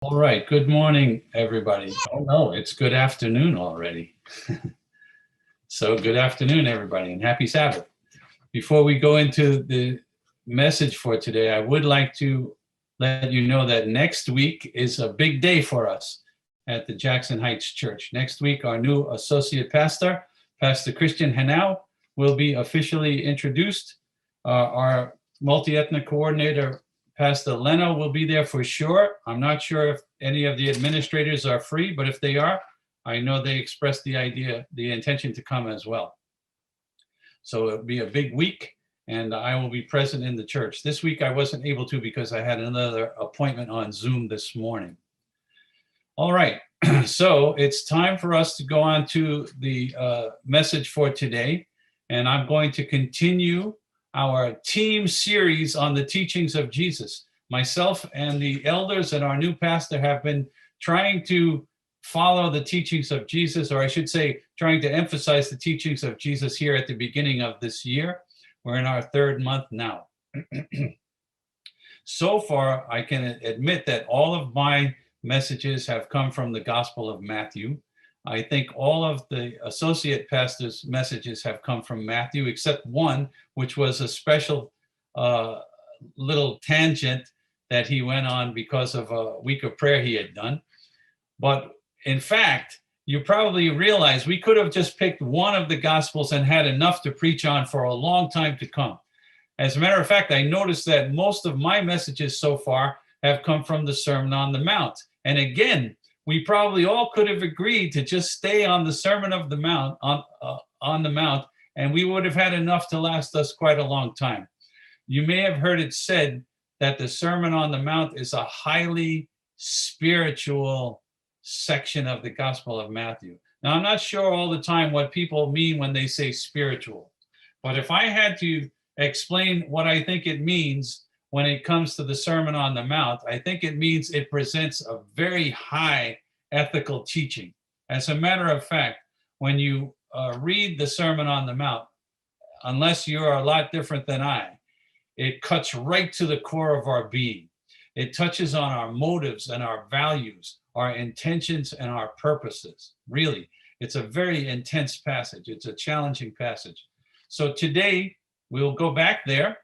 All right. Good morning, everybody. Oh, no, it's good afternoon already. So, good afternoon, everybody, and happy Sabbath. Before we go into the message for today, I would like to let you know that next week is a big day for us at the Jackson Heights Church. Next week, our new associate pastor, Pastor Christian Hanau, will be officially introduced. Our multi-ethnic coordinator, Pastor Leno, will be there for sure. I'm not sure if any of the administrators are free, but if they are, I know they expressed the intention to come as well. So it'll be a big week, and I will be present in the church. This week I wasn't able to because I had another appointment on Zoom this morning. All right, so it's time for us to go on to the message for today, and I'm going to continue our team series on the teachings of Jesus. Myself and the elders and our new pastor have been trying to follow the teachings of Jesus, or I should say, trying to emphasize the teachings of Jesus here at the beginning of this year. We're in our third month now. So far, I can admit that all of my messages have come from the Gospel of Matthew. I think all of the associate pastors' messages have come from Matthew, except one, which was a special little tangent that he went on because of a week of prayer he had done. But in fact, you probably realize we could have just picked one of the Gospels and had enough to preach on for a long time to come. As a matter of fact, I noticed that most of my messages so far have come from the Sermon on the Mount. And again, we probably all could have agreed to just stay on the Sermon of the Mount, on the Mount, and we would have had enough to last us quite a long time. You may have heard it said that the Sermon on the Mount is a highly spiritual section of the Gospel of Matthew. Now, I'm not sure all the time what people mean when they say spiritual, but if I had to explain what I think it means when it comes to the Sermon on the Mount, I think it means it presents a very high ethical teaching. As a matter of fact, when you read the Sermon on the Mount, unless you're a lot different than I, it cuts right to the core of our being. It touches on our motives and our values, our intentions and our purposes. Really, it's a very intense passage. It's a challenging passage. So today, we'll go back there.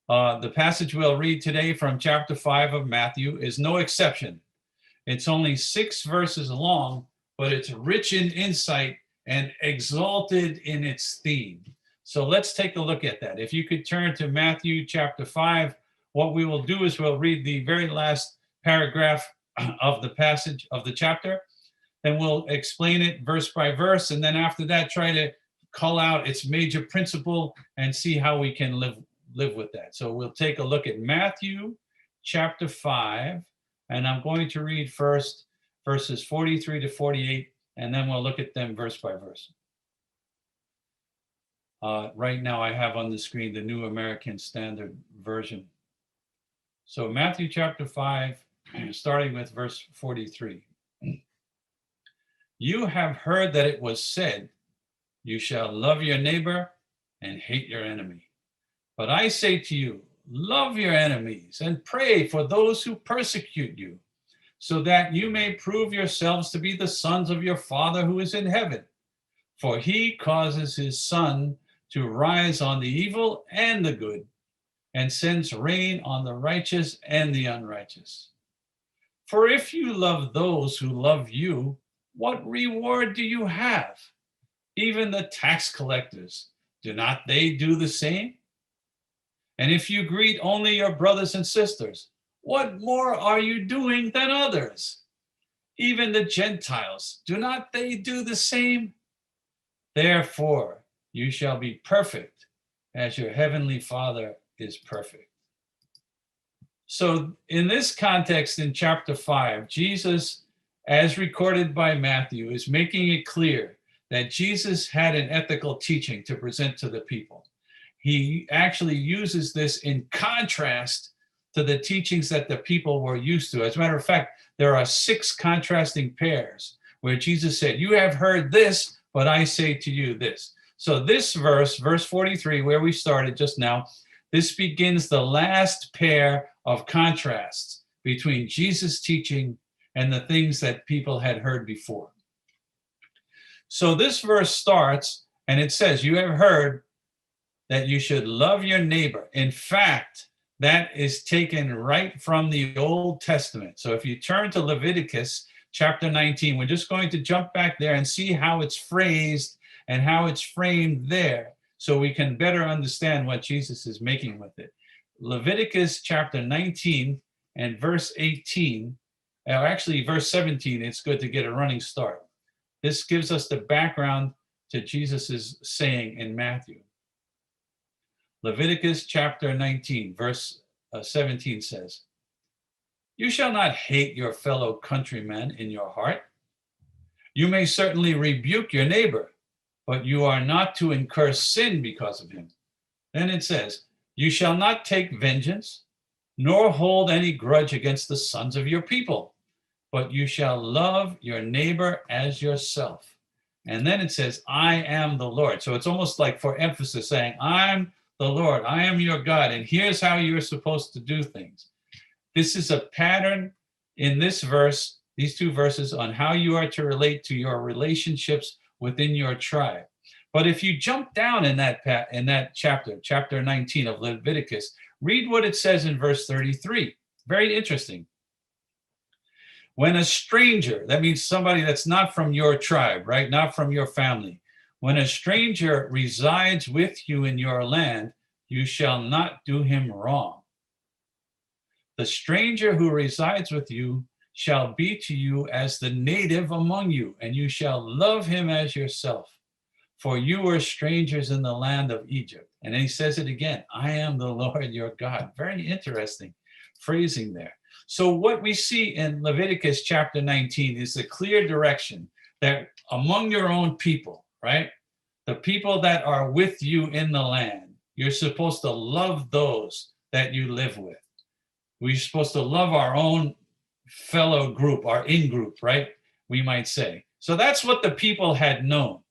The passage we'll read today from chapter 5 of Matthew is no exception. It's only 6 verses long, but it's rich in insight and exalted in its theme. So let's take a look at that. If you could turn to Matthew chapter 5, what we will do is we'll read the very last paragraph of the passage of the chapter, then we'll explain it verse by verse, and then after that try to call out its major principle and see how we can live with that. So we'll take a look at Matthew chapter 5, and I'm going to read first verses 43 to 48, and then we'll look at them verse by verse. Right now I have on the screen the New American Standard Version. So Matthew chapter 5, starting with verse 43. You have heard that it was said, you shall love your neighbor and hate your enemy. But I say to you, love your enemies and pray for those who persecute you, so that you may prove yourselves to be the sons of your Father who is in heaven. For he causes his sun to rise on the evil and the good, and sends rain on the righteous and the unrighteous. For if you love those who love you, what reward do you have? Even the tax collectors, do not they do the same? And if you greet only your brothers and sisters, what more are you doing than others? Even the Gentiles, do not they do the same? Therefore, you shall be perfect as your heavenly Father is perfect. So in this context, in chapter 5, Jesus, as recorded by Matthew, is making it clear that Jesus had an ethical teaching to present to the people. He actually uses this in contrast to the teachings that the people were used to. As a matter of fact, there are 6 contrasting pairs where Jesus said, you have heard this, but I say to you this. So this verse 43, where we started just now, this begins the last pair of contrasts between Jesus' teaching and the things that people had heard before. So this verse starts and it says, you have heard that you should love your neighbor. In fact, that is taken right from the Old Testament. So if you turn to Leviticus chapter 19, we're just going to jump back there and see how it's phrased and how it's framed there, so we can better understand what Jesus is making with it. Leviticus chapter 19 and verse 18, or actually verse 17, it's good to get a running start. This gives us the background to Jesus's saying in Matthew. Leviticus chapter 19, verse 17 says, "You shall not hate your fellow countrymen in your heart. You may certainly rebuke your neighbor, but you are not to incur sin because of him." Then it says, "You shall not take vengeance, nor hold any grudge against the sons of your people, but you shall love your neighbor as yourself." And then it says, "I am the Lord." So it's almost like for emphasis saying, I'm the Lord, I am your God, and here's how you're supposed to do things. This is a pattern in this verse, these two verses, on how you are to relate to your relationships within your tribe. But if you jump down in that chapter 19 of Leviticus, read what it says in verse 33. Very interesting. When a stranger, that means somebody that's not from your tribe, right? Not from your family. When a stranger resides with you in your land, you shall not do him wrong. The stranger who resides with you shall be to you as the native among you, and you shall love him as yourself. For you were strangers in the land of Egypt. And then he says it again, "I am the Lord your God." Very interesting phrasing there. So what we see in Leviticus chapter 19 is the clear direction that among your own people, right? The people that are with you in the land, you're supposed to love those that you live with. We're supposed to love our own fellow group, our in-group, right? We might say. So that's what the people had known.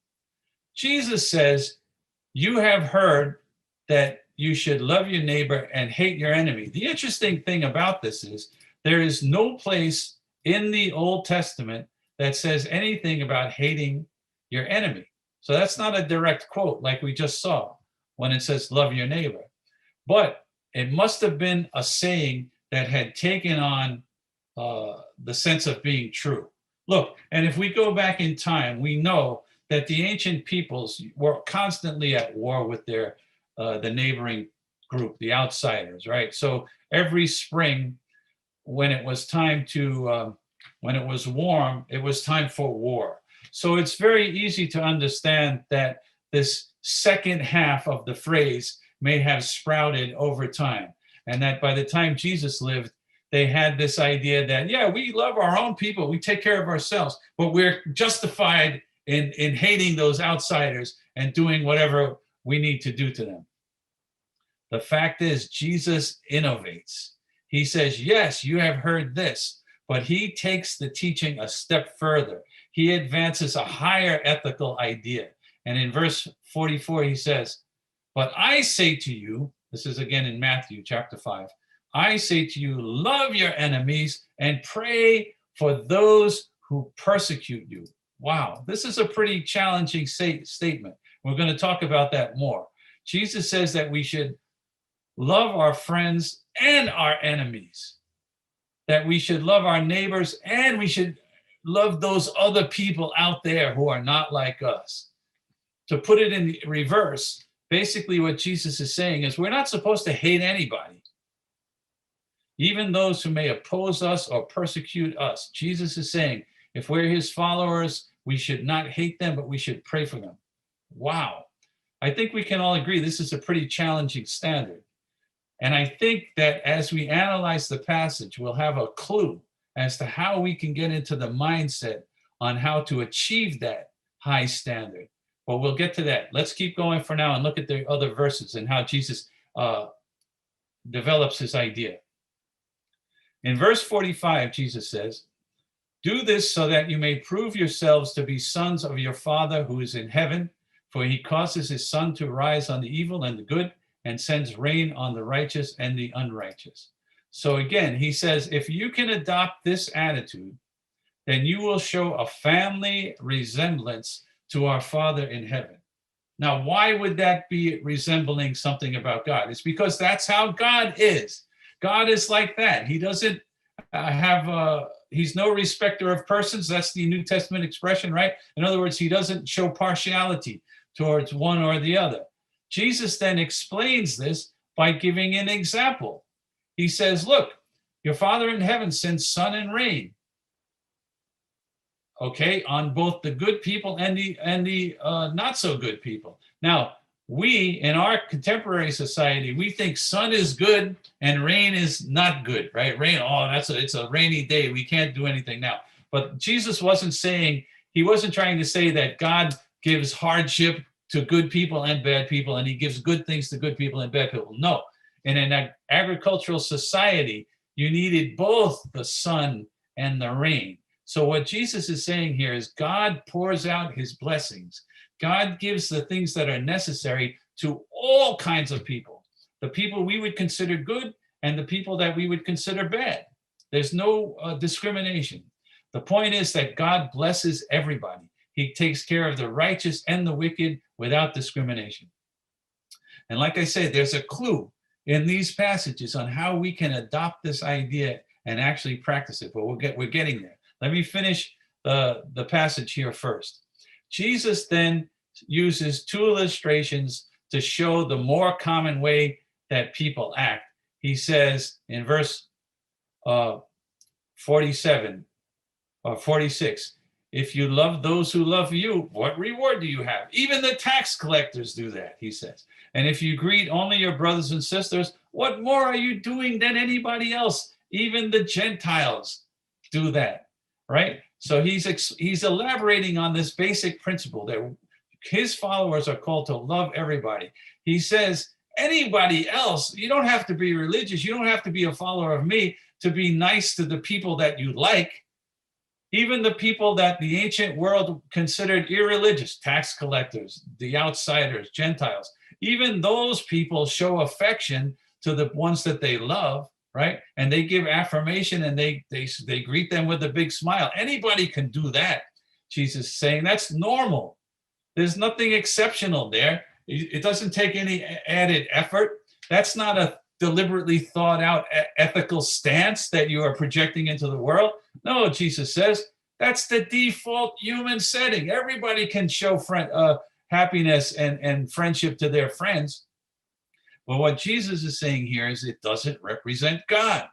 Jesus says, you have heard that you should love your neighbor and hate your enemy. The interesting thing about this is there is no place in the Old Testament that says anything about hating your enemy. So that's not a direct quote like we just saw when it says love your neighbor. But it must have been a saying that had taken on the sense of being true. Look, and if we go back in time, we know that the ancient peoples were constantly at war with the neighboring group, the outsiders, right? So every spring, when it was time to, when it was warm, it was time for war. So it's very easy to understand that this second half of the phrase may have sprouted over time, and that by the time Jesus lived, they had this idea that, yeah, we love our own people, we take care of ourselves, but we're justified in hating those outsiders and doing whatever we need to do to them. The fact is, Jesus innovates. He says, yes, you have heard this, but he takes the teaching a step further. He advances a higher ethical idea. And in verse 44, he says, "But I say to you," this is again in Matthew chapter 5, "I say to you, love your enemies and pray for those who persecute you." Wow, this is a pretty challenging statement. We're going to talk about that more. Jesus says that we should love our friends and our enemies, that we should love our neighbors, and we should love those other people out there who are not like us. To put it in reverse, basically what Jesus is saying is we're not supposed to hate anybody, even those who may oppose us or persecute us. Jesus is saying if we're his followers, we should not hate them, but we should pray for them. Wow. I think we can all agree this is a pretty challenging standard. And I think that as we analyze the passage, we'll have a clue as to how we can get into the mindset on how to achieve that high standard. But we'll get to that. Let's keep going for now and look at the other verses and how Jesus develops his idea. In verse 45, Jesus says, "Do this so that you may prove yourselves to be sons of your Father who is in heaven, for he causes his sun to rise on the evil and the good, and sends rain on the righteous and the unrighteous." So again, he says, if you can adopt this attitude, then you will show a family resemblance to our Father in heaven. Now, why would that be resembling something about God? It's because that's how God is. God is like that. He doesn't he's no respecter of persons. That's the New Testament expression, right? In other words, he doesn't show partiality towards one or the other. Jesus then explains this by giving an example. He says, look, your Father in heaven sends sun and rain, okay, on both the good people and the not so good people. Now, we in our contemporary society, we think sun is good and rain is not good, right? Rain, oh, it's a rainy day. We can't do anything now. But Jesus wasn't trying to say that God gives hardship to good people and bad people, and he gives good things to good people and bad people. No. In an agricultural society, you needed both the sun and the rain. So what Jesus is saying here is God pours out his blessings. God gives the things that are necessary to all kinds of people, the people we would consider good and the people that we would consider bad. There's no discrimination. The point is that God blesses everybody. He takes care of the righteous and the wicked without discrimination. And like I said, there's a clue in these passages on how we can adopt this idea and actually practice it, but we're getting there. Let me finish the passage here first. Jesus then uses two illustrations to show the more common way that people act. He says in verse 47 or 46, if you love those who love you, what reward do you have? Even the tax collectors do that, he says. And if you greet only your brothers and sisters, what more are you doing than anybody else? Even the Gentiles do that, right? So he's elaborating on this basic principle that his followers are called to love everybody. He says, anybody else, you don't have to be religious. You don't have to be a follower of me to be nice to the people that you like. Even the people that the ancient world considered irreligious, tax collectors, the outsiders, Gentiles, even those people show affection to the ones that they love, right? And they give affirmation and they greet them with a big smile. Anybody can do that. Jesus is saying that's normal. There's nothing exceptional there. It doesn't take any added effort. That's not a deliberately thought out ethical stance that you are projecting into the world. No, Jesus says, that's the default human setting. Everybody can show happiness and friendship to their friends. But what Jesus is saying here is it doesn't represent God.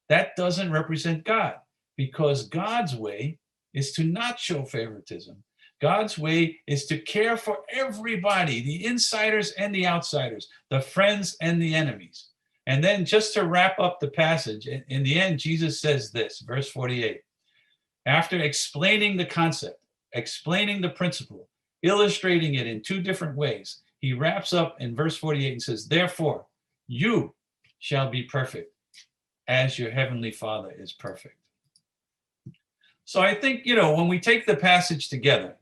That doesn't represent God, because God's way is to not show favoritism. God's way is to care for everybody, the insiders and the outsiders, the friends and the enemies. And then just to wrap up the passage, in the end, Jesus says this, verse 48. After explaining the concept, explaining the principle, illustrating it in two different ways, he wraps up in verse 48 and says, therefore, you shall be perfect as your heavenly Father is perfect. So I think, when we take the passage together,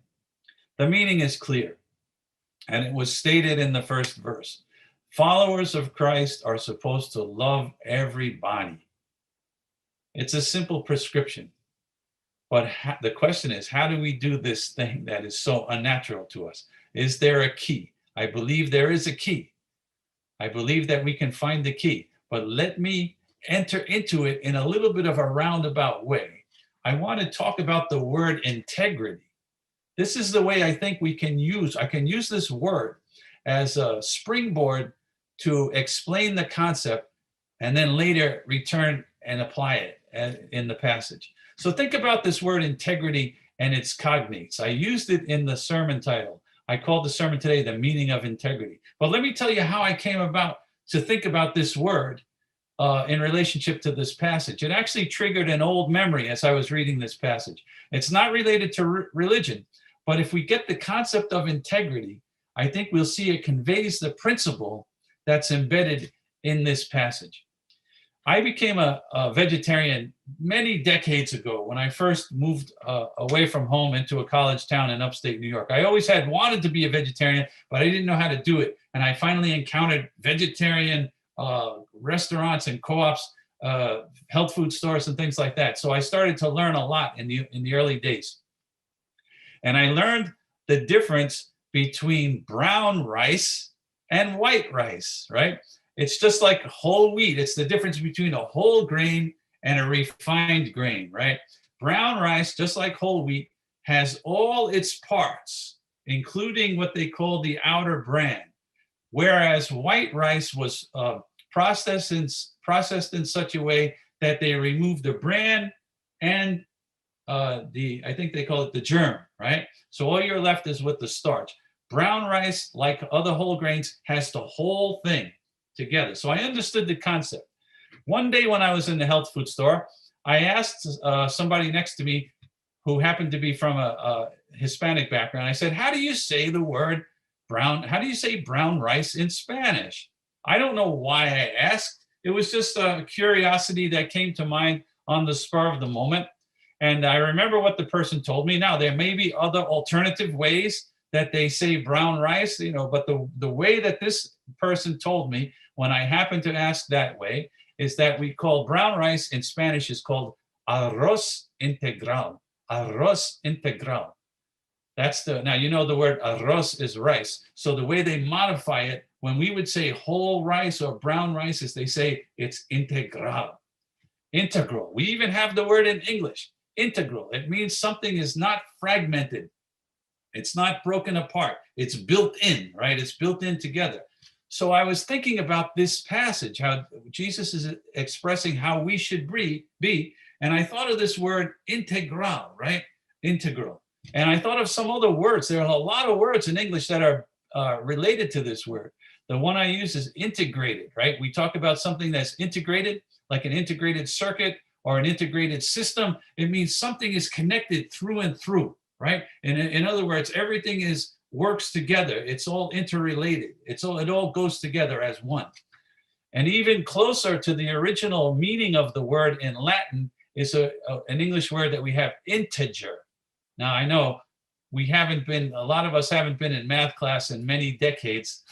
the meaning is clear, and it was stated in the first verse. Followers of Christ are supposed to love everybody. It's a simple prescription. But the question is, how do we do this thing that is so unnatural to us? Is there a key? I believe there is a key. I believe that we can find the key. But let me enter into it in a little bit of a roundabout way. I want to talk about the word integrity. This is the way I think I can use this word as a springboard to explain the concept and then later return and apply it in the passage. So think about this word integrity and its cognates. I used it in the sermon title. I called the sermon today the meaning of integrity. But let me tell you how I came about to think about this word in relationship to this passage. It actually triggered an old memory as I was reading this passage. It's not related to religion, but if we get the concept of integrity, I think we'll see it conveys the principle that's embedded in this passage. I became a vegetarian many decades ago when I first moved away from home into a college town in upstate New York. I always had wanted to be a vegetarian, but I didn't know how to do it. And I finally encountered vegetarian restaurants and co-ops, health food stores and things like that. So I started to learn a lot in the early days. And I learned the difference between brown rice and white rice, right? It's just like whole wheat. It's the difference between a whole grain and a refined grain, right? Brown rice, just like whole wheat, has all its parts, including what they call the outer bran. Whereas white rice was processed in such a way that they removed the bran and I think they call it the germ, right? So all you're left is with the starch. Brown rice, like other whole grains, has the whole thing together. So I understood the concept. One day when I was in the health food store, I asked somebody next to me who happened to be from a Hispanic background. I said, how do you say the word brown? How do you say brown rice in Spanish? I don't know why I asked. It was just a curiosity that came to mind on the spur of the moment. And I remember what the person told me. Now, there may be other alternative ways that they say brown rice, but the way that this person told me when I happened to ask that way is that we call brown rice in Spanish is called arroz integral. Arroz integral. Now the word arroz is rice. So the way they modify it, when we would say whole rice or brown rice, is they say it's integral. Integral. We even have the word in English. Integral. It means something is not fragmented. It's not broken apart. It's built in, right? It's built in together. So I was thinking about this passage, how Jesus is expressing how we should be. And I thought of this word integral, right? Integral. And I thought of some other words. There are a lot of words in English that are related to this word. The one I use is integrated, right? We talk about something that's integrated, like an integrated circuit or an integrated system. It means something is connected through and through, right? And in other words, everything works together. It's all interrelated. It all goes together as one. And even closer to the original meaning of the word in Latin is an English word that we have, integer. Now, I know a lot of us haven't been in math class in many decades,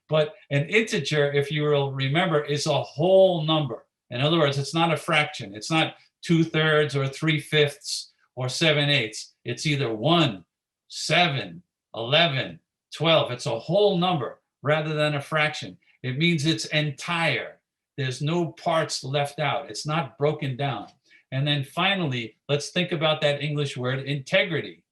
but an integer, if you will remember, is a whole number. In other words, it's not a fraction. It's not 2/3 or 3/5 or 7/8. It's either 1, 7, 11, 12. It's a whole number rather than a fraction. It means it's entire. There's no parts left out. It's not broken down. And then finally, let's think about that English word integrity.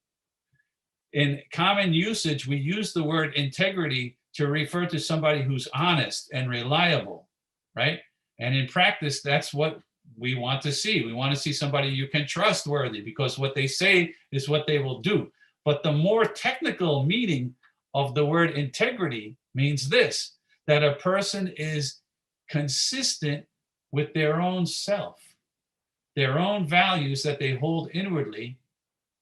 In common usage, we use the word integrity to refer to somebody who's honest and reliable, right? And in practice, that's what we want to see. We want to see somebody you can trustworthy because what they say is what they will do. But the more technical meaning of the word integrity means this, that a person is consistent with their own self. Their own values that they hold inwardly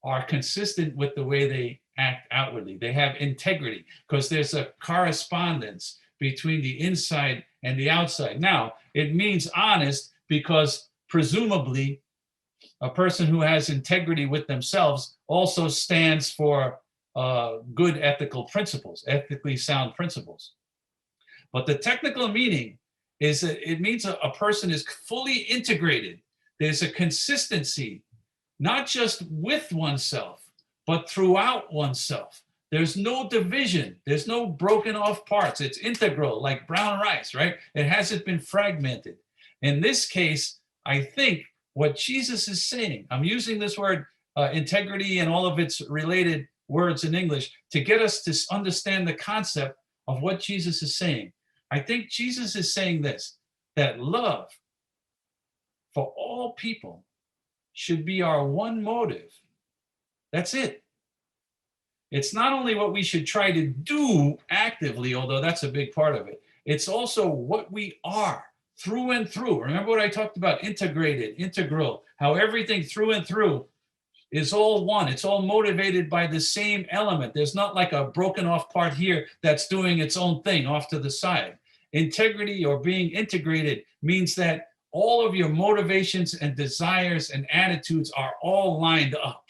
are consistent with the way they act outwardly. They have integrity because there's a correspondence between the inside and the outside. Now, it means honest because presumably a person who has integrity with themselves also stands for good ethical principles, ethically sound principles. But the technical meaning is that it means a person is fully integrated. There's a consistency, not just with oneself, but throughout oneself. There's no division. There's no broken off parts. It's integral, like brown rice, right? It hasn't been fragmented. In this case, I think what Jesus is saying, I'm using this word integrity and all of its related words in English to get us to understand the concept of what Jesus is saying. I think Jesus is saying this, that love for all people should be our one motive. That's it. It's not only what we should try to do actively, although that's a big part of it. It's also what we are through and through. Remember what I talked about, integrated, integral, how everything through and through is all one. It's all motivated by the same element. There's not like a broken off part here that's doing its own thing off to the side. Integrity or being integrated means that all of your motivations and desires and attitudes are all lined up.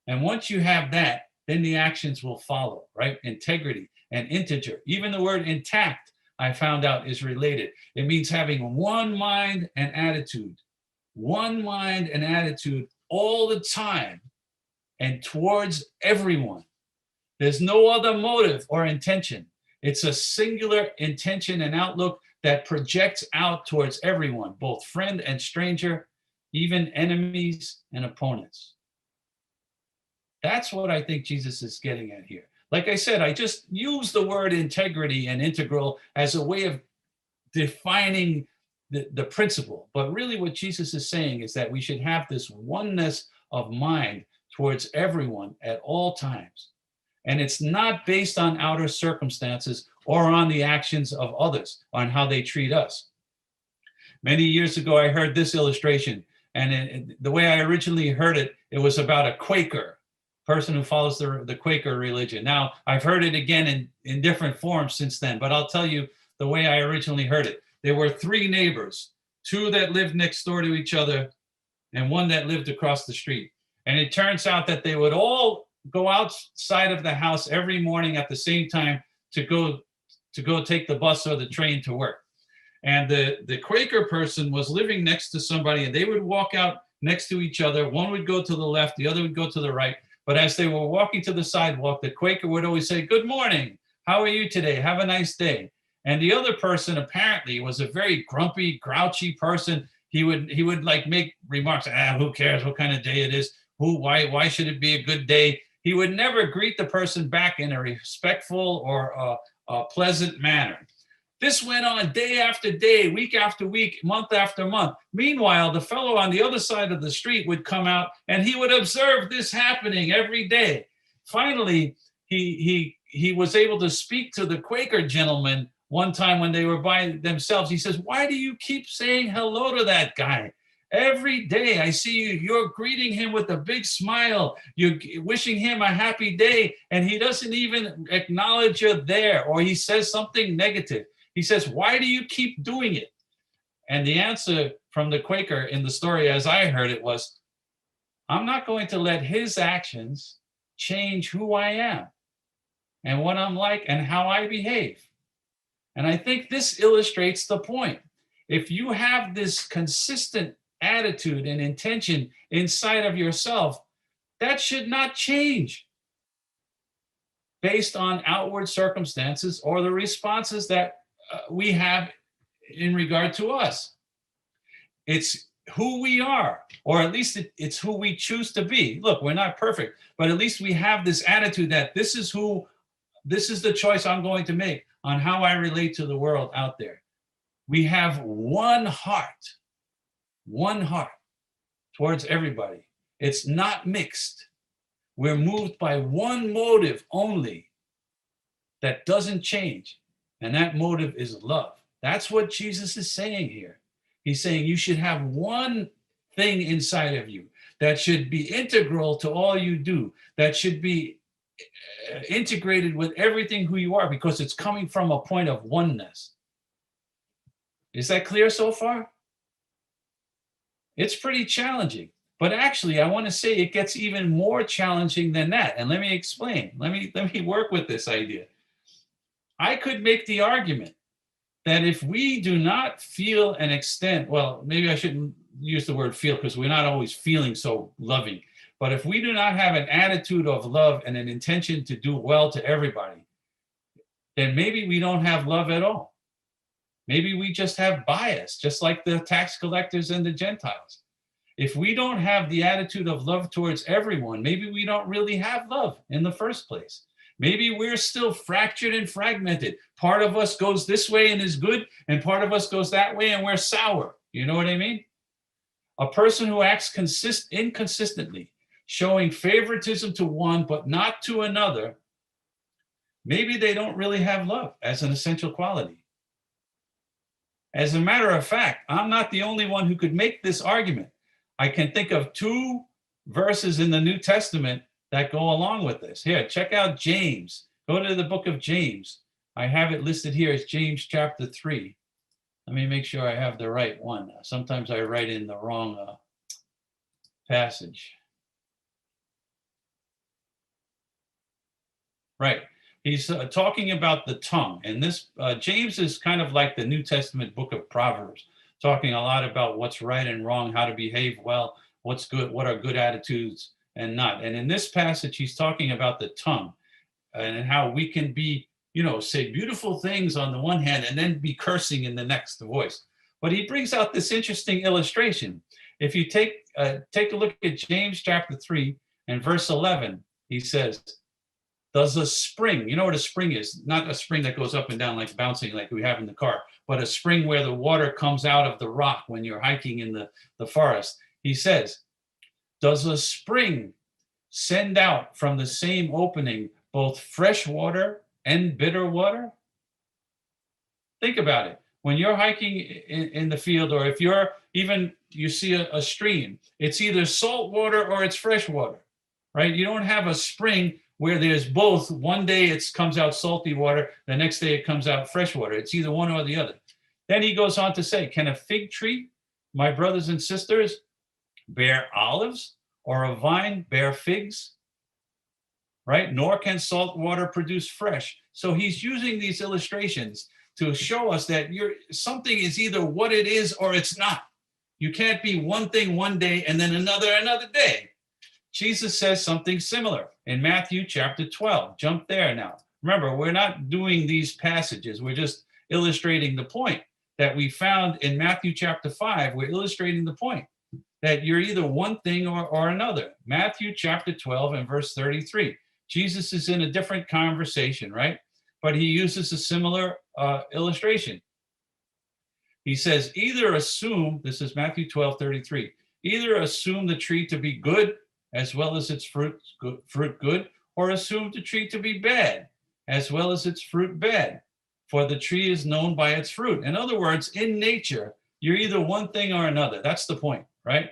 And once you have that, then the actions will follow, right? Integrity and integer. Even the word intact I found out is related. It means having one mind and attitude, one mind and attitude all the time and towards everyone. There's no other motive or intention. It's a singular intention and outlook that projects out towards everyone, both friend and stranger, even enemies and opponents. That's what I think Jesus is getting at here. Like I said, I just use the word integrity and integral as a way of defining the principle. But really what Jesus is saying is that we should have this oneness of mind towards everyone at all times. And it's not based on outer circumstances or on the actions of others, on how they treat us. Many years ago, I heard this illustration, and the way I originally heard it, it was about a Quaker, person who follows the Quaker religion. Now, I've heard it again in different forms since then, but I'll tell you the way I originally heard it. There were three neighbors, two that lived next door to each other, and one that lived across the street. And it turns out that they would all go outside of the house every morning at the same time to go take the bus or the train to work. And the Quaker person was living next to somebody, and they would walk out next to each other. One would go to the left, the other would go to the right. But as they were walking to the sidewalk, the Quaker would always say, "Good morning. How are you today? Have a nice day." And the other person apparently was a very grumpy, grouchy person. He would like make remarks, who cares what kind of day it is? Why should it be a good day? He would never greet the person back in a respectful or a pleasant manner. This went on day after day, week after week, month after month. Meanwhile, the fellow on the other side of the street would come out and he would observe this happening every day. Finally, he was able to speak to the Quaker gentleman one time when they were by themselves. He says, "Why do you keep saying hello to that guy? Every day I see you're greeting him with a big smile. You're wishing him a happy day, and he doesn't even acknowledge you're there, or he says something negative." He says, "Why do you keep doing it?" And the answer from the Quaker in the story, as I heard it, was, "I'm not going to let his actions change who I am and what I'm like and how I behave." And I think this illustrates the point. If you have this consistent attitude and intention inside of yourself, that should not change based on outward circumstances or the responses that we have in regard to us. It's who we are, or at least it's who we choose to be. Look, we're not perfect, but at least we have this attitude that this is the choice I'm going to make on how I relate to the world out there. We have one heart towards everybody. It's not mixed. We're moved by one motive only that doesn't change. And that motive is love. That's what Jesus is saying here. He's saying you should have one thing inside of you that should be integral to all you do, that should be integrated with everything who you are, because it's coming from a point of oneness. Is that clear so far? It's pretty challenging. But actually, I want to say it gets even more challenging than that. And let me explain. Let me work with this idea. I could make the argument that if we do not feel an extent, well, maybe I shouldn't use the word feel because we're not always feeling so loving. But if we do not have an attitude of love and an intention to do well to everybody, then maybe we don't have love at all. Maybe we just have bias, just like the tax collectors and the Gentiles. If we don't have the attitude of love towards everyone, maybe we don't really have love in the first place. Maybe we're still fractured and fragmented. Part of us goes this way and is good, and part of us goes that way and we're sour. You know what I mean? A person who acts inconsistently, showing favoritism to one but not to another, maybe they don't really have love as an essential quality. As a matter of fact, I'm not the only one who could make this argument. I can think of two verses in the New Testament that go along with this. Here, check out James. Go to the book of James. I have it listed here as James chapter 3. Let me make sure I have the right one. Sometimes I write in the wrong passage. Right. He's talking about the tongue. And this, James is kind of like the New Testament book of Proverbs, talking a lot about what's right and wrong, how to behave well, what's good, what are good attitudes and not. And in this passage, he's talking about the tongue and how we can be, say beautiful things on the one hand and then be cursing in the next voice. But he brings out this interesting illustration. If you take a look at James chapter 3 and verse 11, he says, does a spring, you know what a spring is? Not a spring that goes up and down like bouncing like we have in the car, but a spring where the water comes out of the rock when you're hiking in the forest. He says, does a spring send out from the same opening both fresh water and bitter water? Think about it. When you're hiking in the field, or if you see a stream, it's either salt water or it's fresh water, right? You don't have a spring where there's both. One day it comes out salty water, the next day it comes out fresh water. It's either one or the other. Then he goes on to say, can a fig tree, my brothers and sisters, bear olives, or a vine bear figs? Right? Nor can salt water produce fresh. So he's using these illustrations to show us that something is either what it is or it's not. You can't be one thing one day and then another day. Jesus says something similar in Matthew chapter 12. Jump there now. Remember, we're not doing these passages. We're just illustrating the point that we found in Matthew chapter 5. We're illustrating the point that you're either one thing or another. Matthew chapter 12 and verse 33. Jesus is in a different conversation, right? But he uses a similar illustration. He says, either assume, this is Matthew 12:33, either assume the tree to be good as well as its fruit good, or assume the tree to be bad as well as its fruit bad. For the tree is known by its fruit. In other words, in nature, you're either one thing or another. That's the point, right?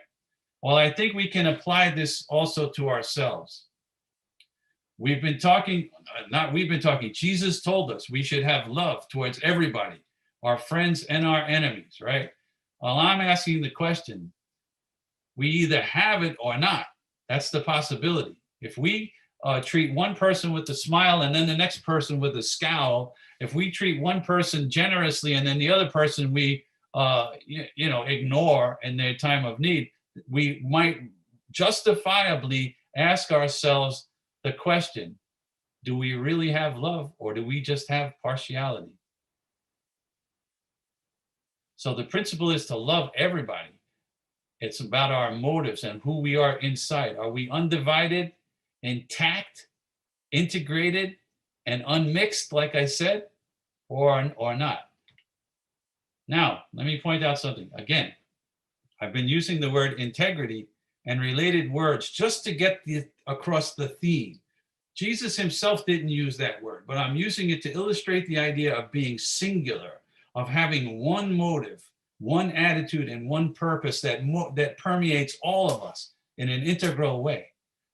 Well, I think we can apply this also to ourselves. Jesus told us we should have love towards everybody, our friends and our enemies, right? Well, I'm asking the question, we either have it or not. That's the possibility. If we treat one person with a smile and then the next person with a scowl, if we treat one person generously and then the other person we ignore in their time of need, we might justifiably ask ourselves the question, do we really have love or do we just have partiality? So the principle is to love everybody. It's about our motives and who we are inside. Are we undivided, intact, integrated, and unmixed, like I said, or not? Now, let me point out something. Again, I've been using the word integrity and related words just to get across the theme. Jesus himself didn't use that word, but I'm using it to illustrate the idea of being singular, of having one motive, one attitude, and one purpose that permeates all of us in an integral way.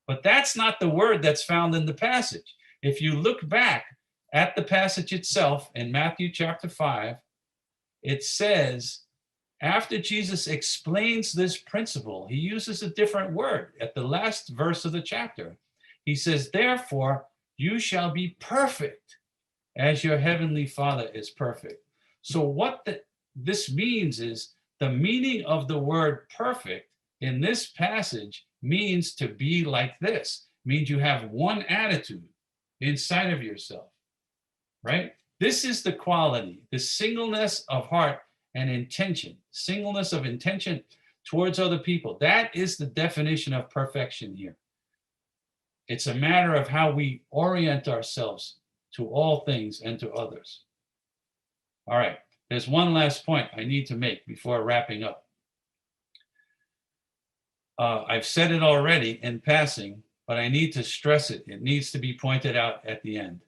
But that's not the word that's found in the passage. If you look back at the passage itself in Matthew chapter 5, it says, after Jesus explains this principle, he uses a different word at the last verse of the chapter. He says, therefore, you shall be perfect as your heavenly Father is perfect. So what this means is the meaning of the word perfect in this passage means to be like this, means you have one attitude inside of yourself, right? This is the quality, the singleness of heart and intention, singleness of intention towards other people. That is the definition of perfection here. It's a matter of how we orient ourselves to all things and to others. All right, there's one last point I need to make before wrapping up. I've said it already in passing, but I need to stress it. It needs to be pointed out at the end.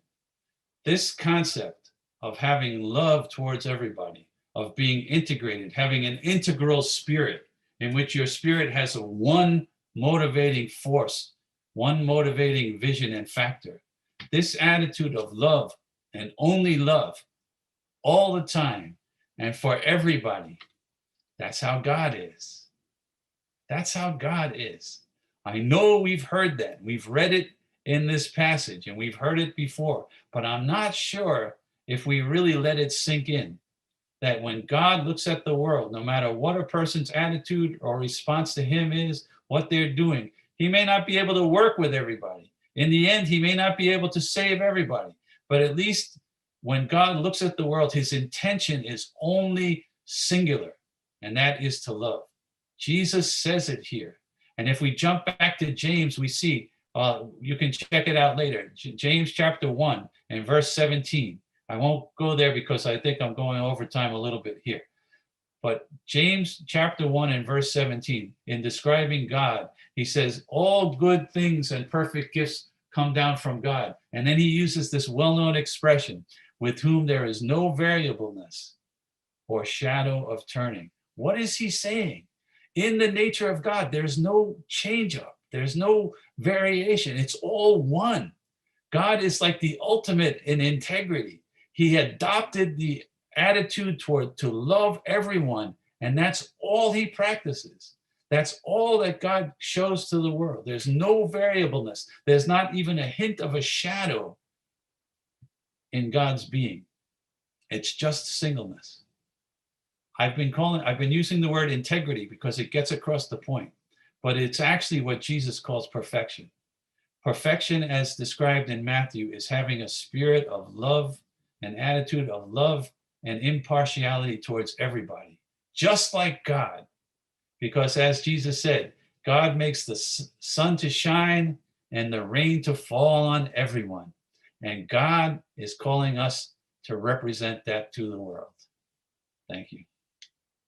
This concept of having love towards everybody, of being integrated, having an integral spirit in which your spirit has a one motivating force, one motivating vision and factor. This attitude of love and only love all the time and for everybody, that's how God is. That's how God is. I know we've heard that. We've read it in this passage, and we've heard it before, but I'm not sure if we really let it sink in, that when God looks at the world, no matter what a person's attitude or response to him is, what they're doing, he may not be able to work with everybody. In the end, he may not be able to save everybody, but at least when God looks at the world, his intention is only singular, and that is to love. Jesus says it here. And if we jump back to James, we see, you can check it out later, James chapter 1 and verse 17. I won't go there because I think I'm going over time a little bit here. But James chapter 1 and verse 17, in describing God, he says, all good things and perfect gifts come down from God. And then he uses this well-known expression, with whom there is no variableness or shadow of turning. What is he saying? In the nature of God, there's no change up. There's no variation. It's all one. God is like the ultimate in integrity. He adopted the attitude to love everyone, and that's all he practices. That's all that God shows to the world. There's no variableness. There's not even a hint of a shadow in God's being. It's just singleness. I've been using the word integrity because it gets across the point, but it's actually what Jesus calls perfection. Perfection, as described in Matthew, is having a spirit of love, an attitude of love and impartiality towards everybody, just like God. Because as Jesus said, God makes the sun to shine and the rain to fall on everyone. And God is calling us to represent that to the world. Thank you.